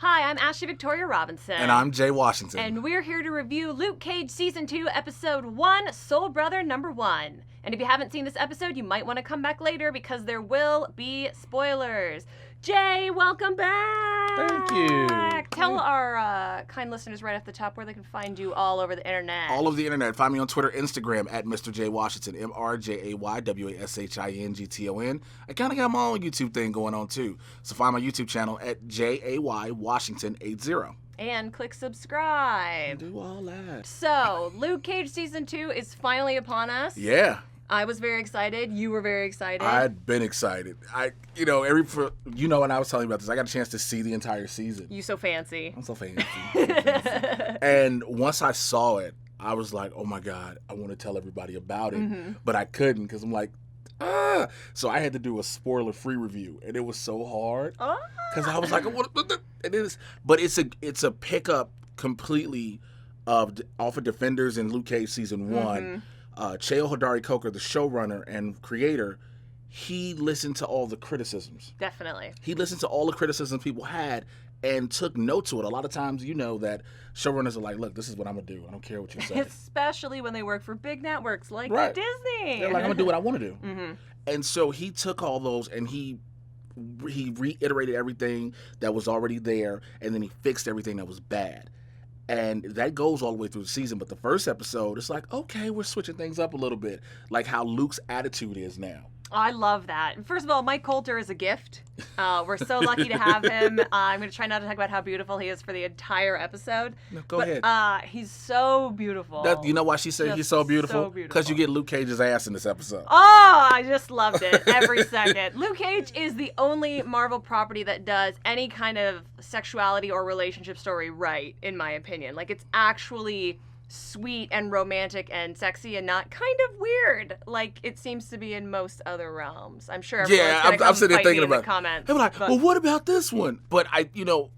Hi, I'm Ashley Victoria Robinson. And I'm Jay Washington. And we're here to review Luke Cage Season 2, Episode 1, Soul Brother Number 1. And if you haven't seen this episode, you might want to come back later because there will be spoilers. Jay, welcome back! Thank you. Tell our kind listeners right off the top where they can find you all over the internet. All over the internet. Find me on Twitter, Instagram, at Mr. J Washington, MrJaywashington. I kind of got my own YouTube thing going on, too. So find my YouTube channel at JayWashington80. And click subscribe. Do all that. So, Luke Cage Season 2 is finally upon us. Yeah. I was very excited. You were very excited. I'd been excited. when I was telling you about this, I got a chance to see the entire season. You so fancy. I'm so fancy. And once I saw it, I was like, oh my God, I want to tell everybody about it. Mm-hmm. But I couldn't because I'm like, So I had to do a spoiler-free review, and it was so hard because I was like, it is. But it's a pickup completely off of Defenders and Luke Cage Season 1. Mm-hmm. Cheo Hodari Coker, the showrunner and creator, he listened to all the criticisms. Definitely. He listened to all the criticisms people had and took note to it. A lot of times, you know that showrunners are like, look, this is what I'm going to do. I don't care what you say. Especially when they work for big networks like Disney. They're like, I'm going to do what I want to do. Mm-hmm. And so he took all those and he reiterated everything that was already there, and then he fixed everything that was bad. And that goes all the way through the season. But the first episode, it's like, okay, we're switching things up a little bit. Like how Luke's attitude is now. I love that. First of all, Mike Coulter is a gift. We're so lucky to have him. I'm going to try not to talk about how beautiful he is for the entire episode. No, go ahead. He's so beautiful. You know why she said he's so beautiful? Because you get Luke Cage's ass in this episode. Oh, I just loved it every second. Luke Cage is the only Marvel property that does any kind of sexuality or relationship story right, in my opinion. Like, it's actually sweet and romantic and sexy and not kind of weird like it seems to be in most other realms. I'm sure everyone's I'm sitting there thinking about the comments. I'm like, well, what about this one? But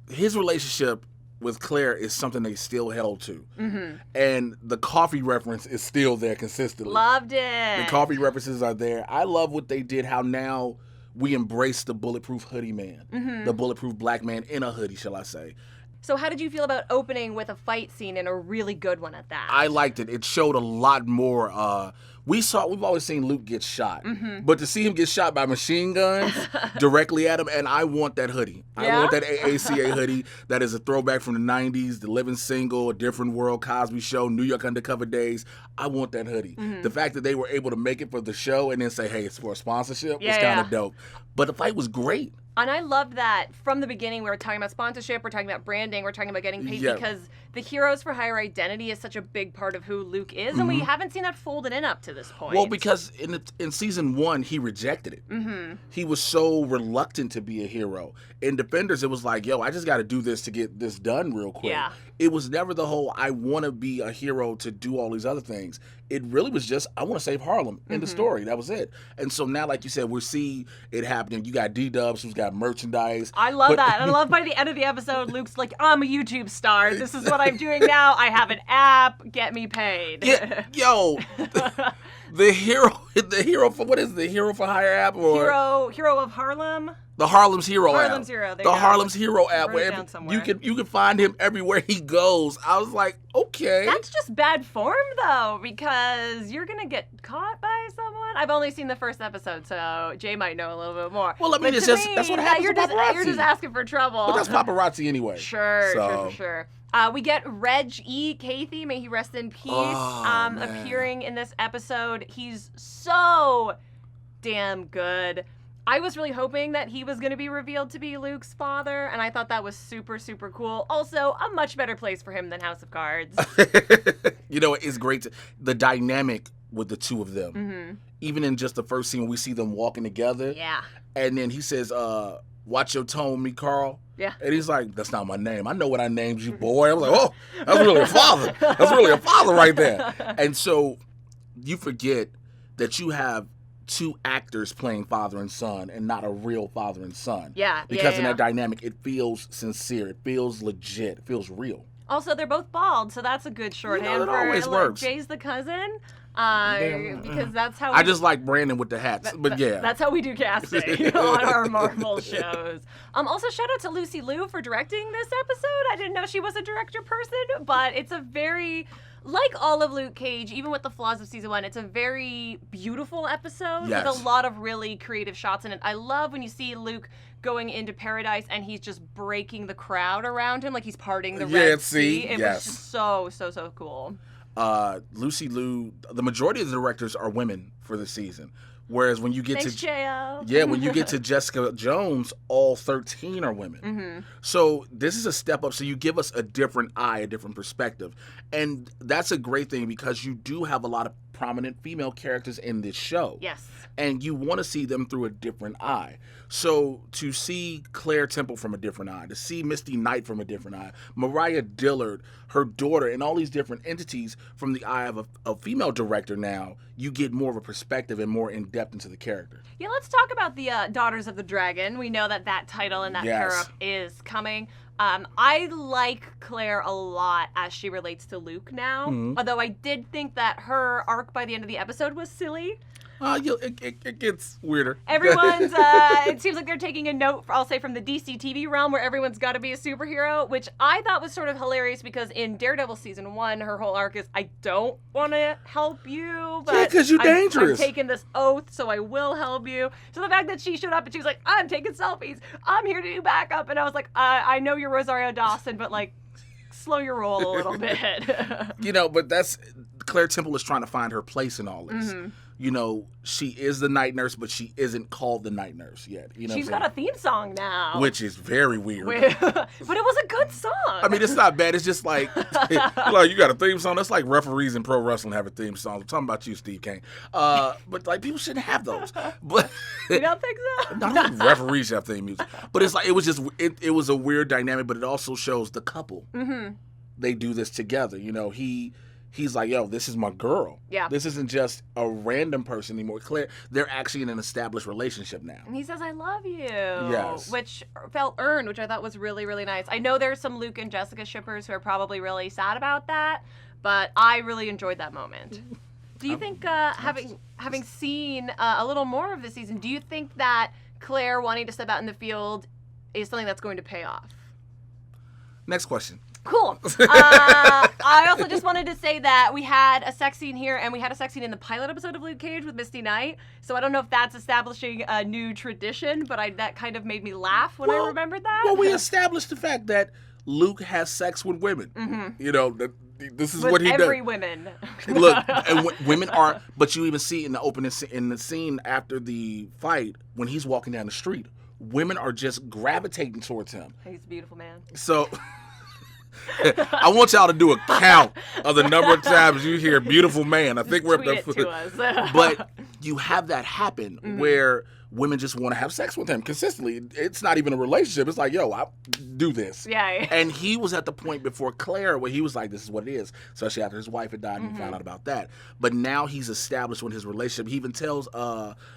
his relationship with Claire is something they still held to. Mm-hmm. And the coffee reference is still there consistently. Loved it. The coffee references are there. I love what they did, how now we embrace the bulletproof hoodie man, mm-hmm. the bulletproof black man in a hoodie, shall I say. So how did you feel about opening with a fight scene and a really good one at that? I liked it. It showed a lot more. We've always seen Luke get shot, mm-hmm. but to see him get shot by machine guns directly at him, and I want that hoodie. Yeah? I want that AACA hoodie that is a throwback from the 90s, The Living Single, A Different World, Cosby Show, New York Undercover Days. I want that hoodie. Mm-hmm. The fact that they were able to make it for the show and then say, hey, it's for a sponsorship was kind of dope. But the fight was great. And I loved that from the beginning we were talking about sponsorship, we're talking about branding, we're talking about getting paid because the Heroes for Hire identity is such a big part of who Luke is, mm-hmm. and we haven't seen that folded in up to this point. Well, because in season 1, he rejected it. Mm-hmm. He was so reluctant to be a hero. In Defenders, it was like, yo, I just got to do this to get this done real quick. Yeah. It was never the whole, I want to be a hero to do all these other things. It really was just, I want to save Harlem in the story. That was it. And so now, like you said, we're seeing it happening. You got D-Dubs who's got merchandise. I love that. I love by the end of the episode, Luke's like, I'm a YouTube star. This is what I'm doing now. I have an app. Get me paid. Yeah, yo. The hero for what is the Hero for Hire app? Or Hero of Harlem? The Harlem's Hero app. Harlem's Hero. The Harlem's Hero app. Where you can find him everywhere he goes. I was like, okay. That's just bad form though, because you're gonna get caught by someone. I've only seen the first episode, so Jay might know a little bit more. Well, I mean, that's what happens with paparazzi. You're just asking for trouble. But that's paparazzi anyway. Sure. We get Reg E. Cathy, may he rest in peace, appearing in this episode. He's so damn good. I was really hoping that he was going to be revealed to be Luke's father, and I thought that was super, super cool. Also, a much better place for him than House of Cards. It's great. The dynamic with the two of them. Mm-hmm. Even in just the first scene, we see them walking together. Yeah. And then he says, watch your tone, me, Carl. Yeah. And he's like, that's not my name. I know what I named you, boy. I was like, oh, that's really a father. That's really a father right there. And so you forget that you have two actors playing father and son and not a real father and son. Yeah. Because in that dynamic, it feels sincere. It feels legit. It feels real. Also, they're both bald, so that's a good shorthand it always works. Jay's the cousin. Because that's how I just like Brandon with the hats, but yeah. That's how we do casting on our Marvel shows. Also, shout out to Lucy Liu for directing this episode. I didn't know she was a director person, but it's a very, like all of Luke Cage, even with the flaws of season 1, it's a very beautiful episode with a lot of really creative shots in it. I love when you see Luke going into paradise and he's just breaking the crowd around him, like he's parting the Red Sea. It was just so cool. Lucy Liu, the majority of the directors are women for the season. Whereas when you get when you get to Jessica Jones, all 13 are women. Mm-hmm. So this is a step up. So you give us a different eye, a different perspective. And that's a great thing because you do have a lot of prominent female characters in this show. Yes. And you want to see them through a different eye. So to see Claire Temple from a different eye, to see Misty Knight from a different eye, Mariah Dillard, her daughter, and all these different entities from the eye of a female director now, you get more of a perspective and more in-depth into the character. Yeah, let's talk about the Daughters of the Dragon. We know that title and that pair-up is coming. I like Claire a lot as she relates to Luke now, although I did think that her arc by the end of the episode was silly. It gets weirder. Everyone's, it seems like they're taking a note, I'll say, from the DC TV realm where everyone's got to be a superhero, which I thought was sort of hilarious because in Daredevil season 1, her whole arc is, I don't want to help you, but because you're dangerous. I'm taking this oath, so I will help you. So the fact that she showed up and she was like, I'm taking selfies, I'm here to do backup, and I was like, I know you're Rosario Dawson, but like, slow your roll a little bit. But that's, Claire Temple is trying to find her place in all this. Mm-hmm. She is the night nurse, but she isn't called the night nurse yet. She's got a theme song now. Which is very weird. But it was a good song. I mean, it's not bad. It's just like, you got a theme song? That's like referees in pro wrestling have a theme song. I'm talking about you, Steve Kane. But like, people shouldn't have those. But you don't think so? No, I don't think referees have theme music. But it's like, it was a weird dynamic, but it also shows the couple. Mm-hmm. They do this together. He's like, yo, this is my girl. Yeah. This isn't just a random person anymore. Claire, they're actually in an established relationship now. And he says, I love you. Yes. Which felt earned, which I thought was really, really nice. I know there's some Luke and Jessica shippers who are probably really sad about that, but I really enjoyed that moment. Do you think, having seen a little more of this season, do you think that Claire wanting to step out in the field is something that's going to pay off? Next question. Cool. I also just wanted to say that we had a sex scene here, and we had a sex scene in the pilot episode of Luke Cage with Misty Knight. So I don't know if that's establishing a new tradition, but that kind of made me laugh when I remembered that. Well, we established the fact that Luke has sex with women. Mm-hmm. This is with what he does. Every women. Look, and women are, but you even see in the opening, in the scene after the fight, when he's walking down the street, women are just gravitating towards him. He's a beautiful man. So I want y'all to do a count of the number of times you hear "beautiful man." I think we're tweet it to us. But you have that happen where women just want to have sex with him consistently. It's not even a relationship. It's like, yo, I'll do this. Yeah. And he was at the point before Claire where he was like, this is what it is. Especially after his wife had died and he found out about that. But now he's established with his relationship. He even tells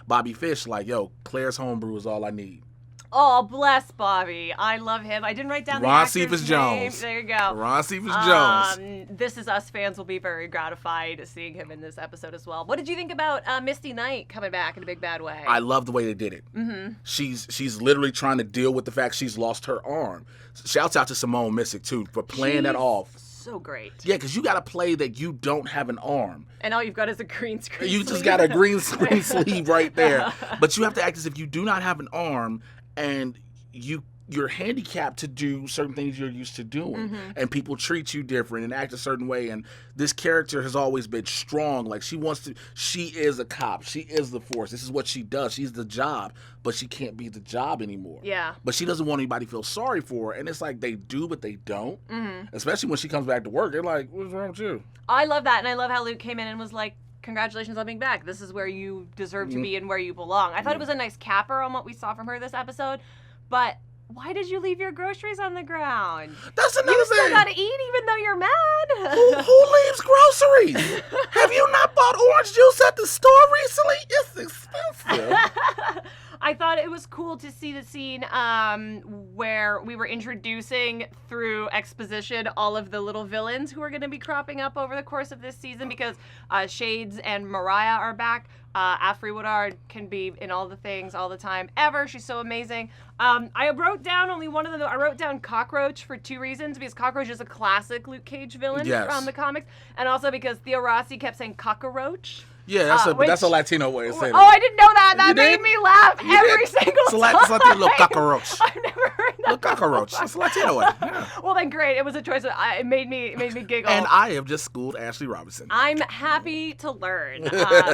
Bobby Fish, like, yo, Claire's homebrew is all I need. Oh, bless Bobby. I love him. I didn't write down the actor's name. Jones. There you go. Ron Cephas Jones. This Is Us fans will be very gratified seeing him in this episode as well. What did you think about Misty Knight coming back in a big bad way? I love the way they did it. Mm-hmm. She's literally trying to deal with the fact she's lost her arm. Shouts out to Simone Missick, too, for playing that off. So great. Yeah, because you got to play that you don't have an arm. And all you've got is a green screen You sleeve. just got a green screen sleeve right there. But you have to act as if you do not have an arm and you're handicapped to do certain things you're used to doing, and people treat you different and act a certain way. And this character has always been strong. Like she is a cop. She is the force. This is what she does. She's the job, but she can't be the job anymore. Yeah. But she doesn't want anybody to feel sorry for her. And it's like they do, but they don't. Especially when she comes back to work. They're like, what's wrong with you? I love that. And I love how Luke came in and was like, congratulations on being back. This is where you deserve to be and where you belong. I thought it was a nice capper on what we saw from her this episode. But why did you leave your groceries on the ground? That's another thing. You still thing. gotta eat even though you're mad. Who leaves groceries? Have you not bought orange juice at the store recently? It's expensive. I thought it was cool to see the scene where we were introducing through exposition all of the little villains who are going to be cropping up over the course of this season, because Shades and Mariah are back. Afri Woodard can be in all the things all the time ever. She's so amazing. I wrote down only one of them. I wrote down Cockroach for 2 reasons, because Cockroach is a classic Luke Cage villain from the comics, and also because Theo Rossi kept saying cockroach. Yeah, that's a Latino way of saying it. Oh, I didn't know that. That made me laugh every single time. It's like a little cockroach. I've never heard that. Little cockroach. It's a Latino way. Yeah. Well, then great. It was a choice. It made me giggle. And I have just schooled Ashley Robinson. I'm happy to learn,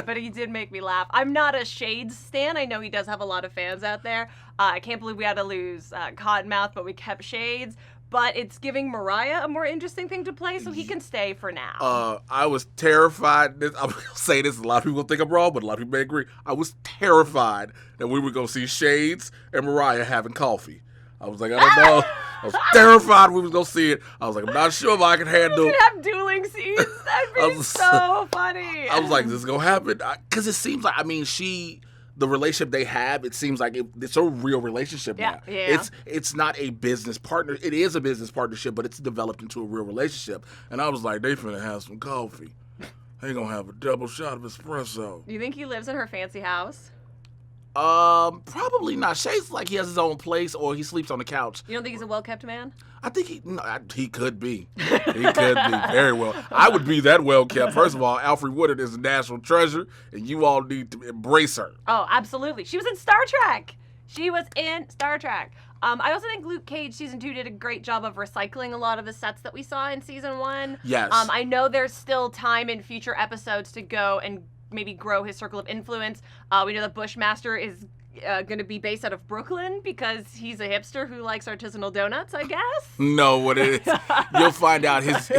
but he did make me laugh. I'm not a Shades stan. I know he does have a lot of fans out there. I can't believe we had to lose Cottonmouth, but we kept Shades. But it's giving Mariah a more interesting thing to play, so he can stay for now. I was terrified. I'm going to say this, a lot of people think I'm wrong, but a lot of people may agree. I was terrified that we were going to see Shades and Mariah having coffee. I was like, I don't know. I was terrified we was going to see it. I was like, I'm not sure if I can handle it. Have dueling scenes. That'd be so funny. I was like, this is going to happen? Because it seems like, the relationship they have, it seems like it's a real relationship now. Yeah. It's not a business partner. It is a business partnership, but it's developed into a real relationship. And I was like, they finna have some coffee. They gonna have a double shot of espresso. Do you think he lives in her fancy house? Probably not. Shay's like he has his own place, or he sleeps on the couch. You don't think he's a well-kept man? I think he could be. He could be very well. I would be that well kept. First of all, Alfre Woodard is a national treasure, and you all need to embrace her. Oh, absolutely. She was in Star Trek. I also think Luke Cage season 2 did a great job of recycling a lot of the sets that we saw in season 1. Yes. I know there's still time in future episodes to go and maybe grow his circle of influence. We know that Bushmaster is going to be based out of Brooklyn because he's a hipster who likes artisanal donuts, I guess. No, what it is, you'll find out it's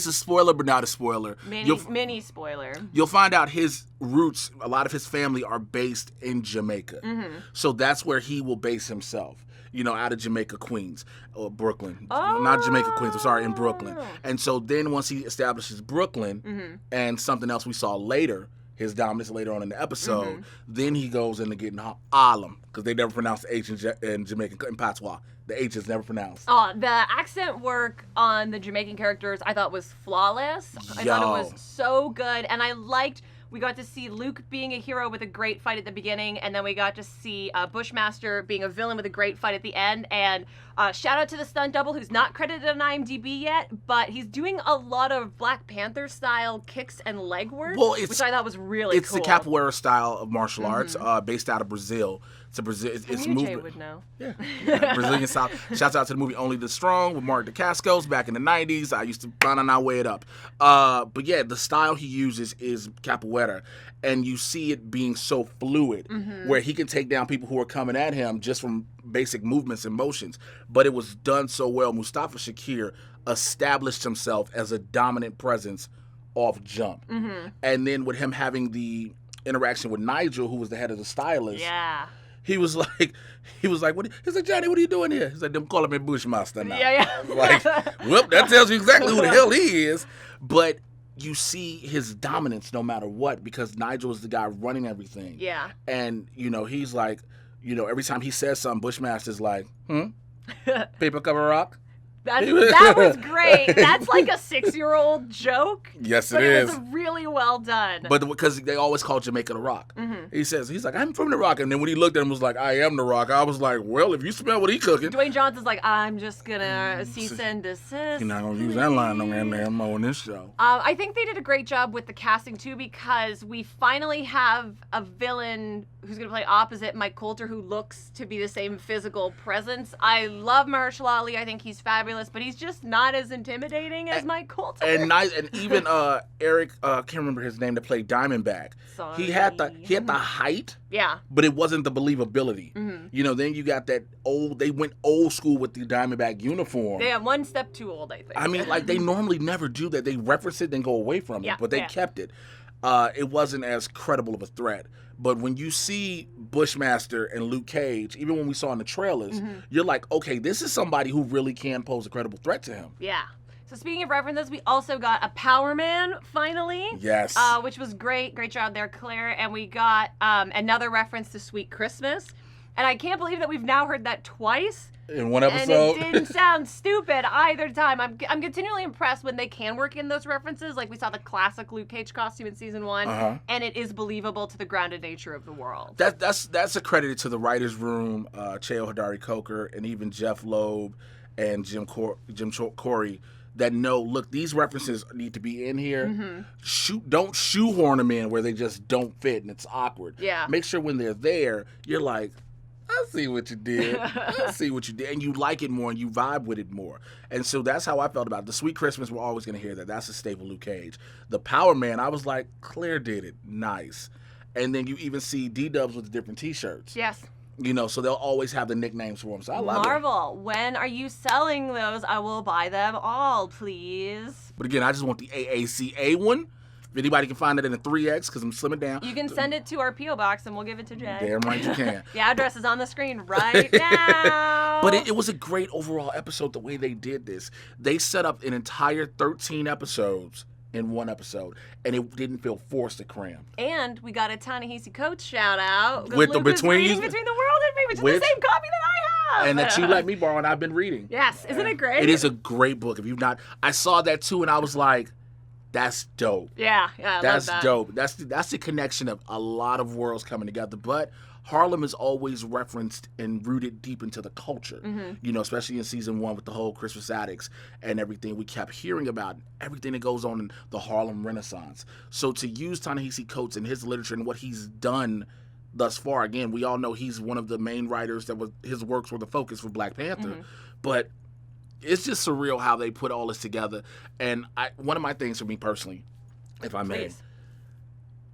a spoiler, but not a spoiler. Mini spoiler. You'll find out his roots, a lot of his family are based in Jamaica. Mm-hmm. So that's where he will base himself. Out of Jamaica, Queens, or Brooklyn. Oh. Not Jamaica, Queens, I'm sorry, in Brooklyn. And so then once he establishes Brooklyn, and something else we saw later, his dominance later on in the episode, then he goes into getting Harlem, because they never pronounce the H in Jamaican, in Patois. The H is never pronounced. Oh, the accent work on the Jamaican characters I thought was flawless. I thought it was so good, and I liked... We got to see Luke being a hero with a great fight at the beginning, and then we got to see Bushmaster being a villain with a great fight at the end. And shout out to the stunt double, who's not credited on IMDb yet, but he's doing a lot of Black Panther style kicks and leg work, which I thought was really cool. It's the capoeira style of martial arts, based out of Brazil. It's movement. Jay would know. Yeah. Brazilian style. Shouts out to the movie Only the Strong with Mark DeCascos back in the 90s. I used to find out weigh it up. But yeah, the style he uses is capoeira. And you see it being so fluid, where he can take down people who are coming at him just from basic movements and motions. But it was done so well. Mustafa Shakir established himself as a dominant presence off jump. And then with him having the interaction with Nigel, who was the head of the stylist. Yeah. He was like, he's like, Johnny, what are you doing here? He's like, them calling me Bushmaster now. Yeah. Like, well, that tells you exactly who the hell he is. But you see his dominance no matter what, because Nigel is the guy running everything. Yeah. And, he's like, every time he says something, Bushmaster's like, paper cover rock? That was great. That's like a 6-year-old joke. Yes, it is. But it was really well done. But because they always call Jamaica the Rock. He's like, I'm from the Rock. And then when he looked at him, was like, I am the Rock. I was like, well, if you smell what he cooking. Dwayne Johnson's like, I'm just going to cease and desist. You're not going to use that line on this show. I think they did a great job with the casting, too, because we finally have a villain who's going to play opposite Mike Coulter, who looks to be the same physical presence. I love Mahershala Ali. I think he's fabulous. But he's just not as intimidating as Mike Coulter. And even Eric, can't remember his name, that played Diamondback. Sorry. He had the height. Yeah. But it wasn't the believability. Then you got that they went old school with the Diamondback uniform. They are one step too old, I think. I mean, like, they normally never do that. They reference it and go away from it, but they kept it. It wasn't as credible of a threat. But when you see Bushmaster and Luke Cage, even when we saw in the trailers, you're like, okay, this is somebody who really can pose a credible threat to him. Yeah. So speaking of references, we also got a Power Man finally. Yes. Which was great. Great job there, Claire. And we got another reference to Sweet Christmas. And I can't believe that we've now heard that twice. In one episode. And it didn't sound stupid either time. I'm continually impressed when they can work in those references. Like we saw the classic Luke Cage costume in season 1, and it is believable to the grounded nature of the world. That's accredited to the writers' room, Cheo Hodari Coker, and even Jeff Loeb and Jim Corey. That know, look, these references need to be in here. Don't shoehorn them in where they just don't fit and it's awkward. Yeah. Make sure when they're there, you're like, I see what you did. I see what you did. And you like it more and you vibe with it more. And so that's how I felt about it. The Sweet Christmas, we're always going to hear that. That's a staple Luke Cage. The Power Man, I was like, Claire did it. Nice. And then you even see D-Dubs with the different T-shirts. Yes. You know, so they'll always have the nicknames for them. So I love it. Marvel, when are you selling those? I will buy them all, please. But again, I just want the AACA one. If anybody can find it in a 3X, because I'm slimming down. You can send it to our P.O. box and we'll give it to Jay. Damn right you can. The address is on the screen right now. But it was a great overall episode the way they did this. They set up an entire 13 episodes in one episode, and it didn't feel forced to cram. And we got a Ta-Nehisi Coates shout out. With the Between the World and Me, which is the same copy that I have. And that you let me borrow, and I've been reading. Yes, isn't it great? It is a great book. If you've not, I saw that too, and I was like, that's dope. Yeah, I love that. That's dope. That's the connection of a lot of worlds coming together. But Harlem is always referenced and rooted deep into the culture, you know, especially in season 1 with the whole Christmas Addicts and everything we kept hearing about, everything that goes on in the Harlem Renaissance. So to use Ta-Nehisi Coates and his literature and what he's done thus far, again, we all know he's one of the main writers that his works were the focus for Black Panther, but it's just surreal how they put all this together. And one of my things for me personally, if I may,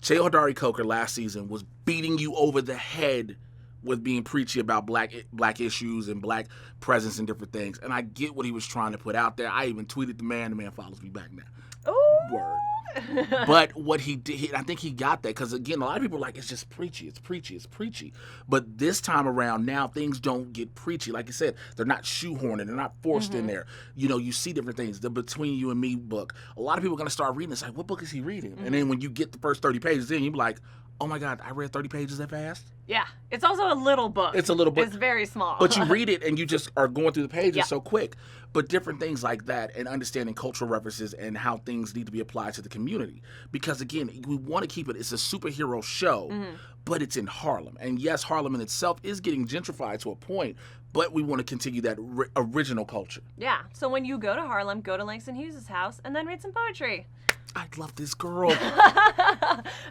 Cheo Hodari Coker last season was beating you over the head with being preachy about black issues and black presence and different things. And I get what he was trying to put out there. I even tweeted the man follows me back now. Ooh. Word. But what he did, I think he got that, because again, a lot of people are like, it's just preachy, it's preachy, it's preachy. But this time around, now things don't get preachy. Like I said, they're not shoehorned, they're not forced in there. You know, you see different things. The Between You and Me book, a lot of people are going to start reading. It's like, what book is he reading? And then when you get the first 30 pages in, you're like, oh my God, I read 30 pages that fast? Yeah. It's also a little book. It's a little book. It's very small. But you read it and you just are going through the pages so quick. But different things like that, and understanding cultural references and how things need to be applied to the community. Because again, we want to keep it's a superhero show, but it's in Harlem. And yes, Harlem in itself is getting gentrified to a point, but we want to continue that original culture. Yeah. So when you go to Harlem, go to Langston Hughes' house and then read some poetry. I love this girl.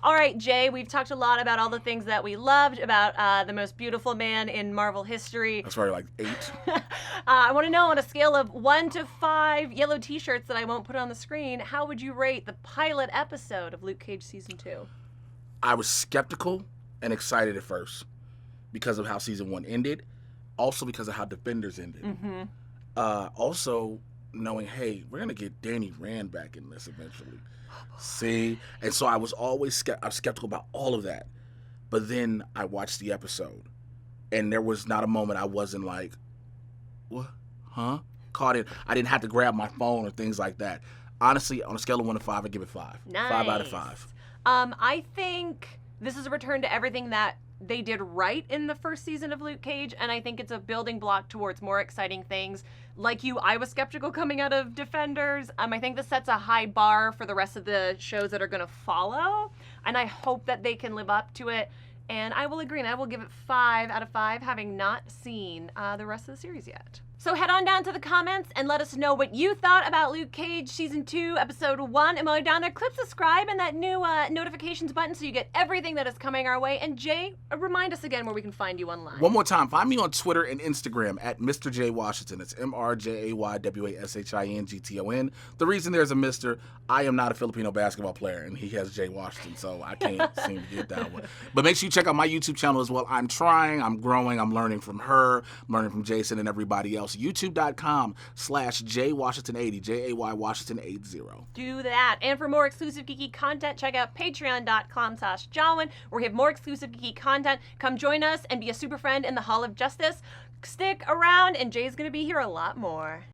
All right, Jay, we've talked a lot about all the things that we loved about the most beautiful man in Marvel history. That's probably like 8. I want to know, on a scale of 1 to 5 yellow t-shirts that I won't put on the screen, how would you rate the pilot episode of Luke Cage Season 2? I was skeptical and excited at first because of how Season 1 ended. Also because of how Defenders ended. Also knowing, hey, we're going to get Danny Rand back in this eventually. See? And so I was always skeptical about all of that. But then I watched the episode, and there was not a moment I wasn't like, what? Huh? Caught it. I didn't have to grab my phone or things like that. Honestly, on a scale of 1 to 5, I give it 5. Nice. 5 out of 5. I think this is a return to everything that they did right in the first season of Luke Cage, and I think it's a building block towards more exciting things. Like you, I was skeptical coming out of Defenders. I think this sets a high bar for the rest of the shows that are going to follow, and I hope that they can live up to it. And I will agree, and I will give it 5 out of 5, having not seen the rest of the series yet. So head on down to the comments and let us know what you thought about Luke Cage Season 2, Episode 1. And while you're down there, click subscribe and that new notifications button so you get everything that is coming our way. And Jay, remind us again where we can find you online. One more time, find me on Twitter and Instagram at Mr. J Washington. It's MrJaywashington. The reason there's a Mr., I am not a Filipino basketball player, and he has Jay Washington, so I can't seem to get that one. But make sure you check out my YouTube channel as well. I'm trying, I'm growing, I'm learning from her, I'm learning from Jason and everybody else. YouTube.com/JWashington80, Jay Washington 80. Do that. And for more exclusive geeky content, check out patreon.com/Jawiin, where we have more exclusive geeky content. Come join us and be a super friend in the Hall of Justice. Stick around, and Jay's going to be here a lot more.